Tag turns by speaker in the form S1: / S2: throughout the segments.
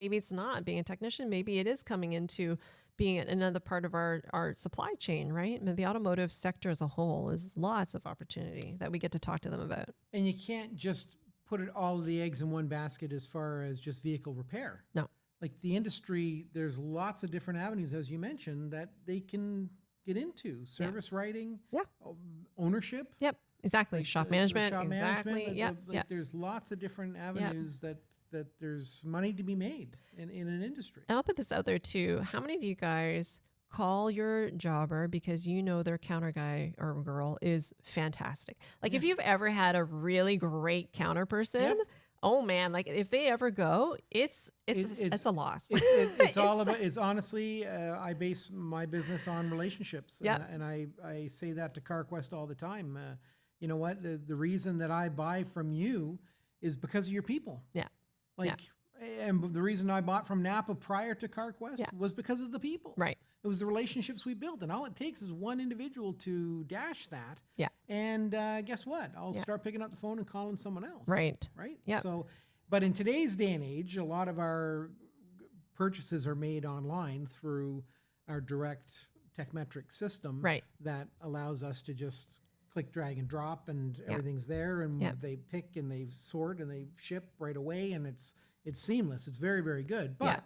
S1: maybe it's not being a technician. Maybe it is coming into being another part of our supply chain, right? I mean, the automotive sector as a whole is lots of opportunity that we get to talk to them about.
S2: And you can't just put all of the eggs in one basket as far as just vehicle repair.
S1: No.
S2: Like the industry, there's lots of different avenues, as you mentioned, that they can get into. Service writing,
S1: Yeah.
S2: ownership.
S1: Yep. Exactly.
S2: Like
S1: Shop
S2: the
S1: management.
S2: shop
S1: Exactly.
S2: management.
S1: Yep. Yep.
S2: There's lots of different avenues that there's money to be made in an industry.
S1: And I'll put this out there too. How many of you guys call your jobber because you know their counter guy or girl is fantastic? Like if you've ever had a really great counter person, oh man, like if they ever go, it's a loss.
S2: It's all about, it's honestly, I base my business on relationships.
S1: Yep.
S2: And I say that to CarQuest all the time. You know what? The reason that I buy from you is because of your people.
S1: Yeah.
S2: Like, and the reason I bought from Napa prior to CarQuest was because of the people.
S1: Right.
S2: It was the relationships we built. And all it takes is one individual to dash that.
S1: Yeah.
S2: And guess what? I'll start picking up the phone and calling someone else.
S1: Right.
S2: Right.
S1: Yeah.
S2: So, but in today's day and age, a lot of our purchases are made online through our direct Techmetric system.
S1: Right.
S2: That allows us to just click, drag, and drop, and everything's there, and they pick and they sort and they ship right away, and it's seamless. It's very, very good. But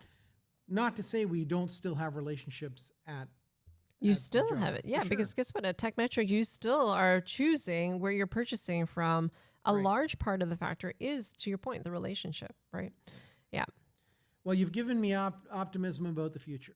S2: not to say we don't still have relationships at
S1: you still have it. Yeah, because guess what? At Techmetric, you still are choosing where you're purchasing from. A large part of the factor is, to your point, the relationship, right? Yeah.
S2: Well, you've given me optimism about the future.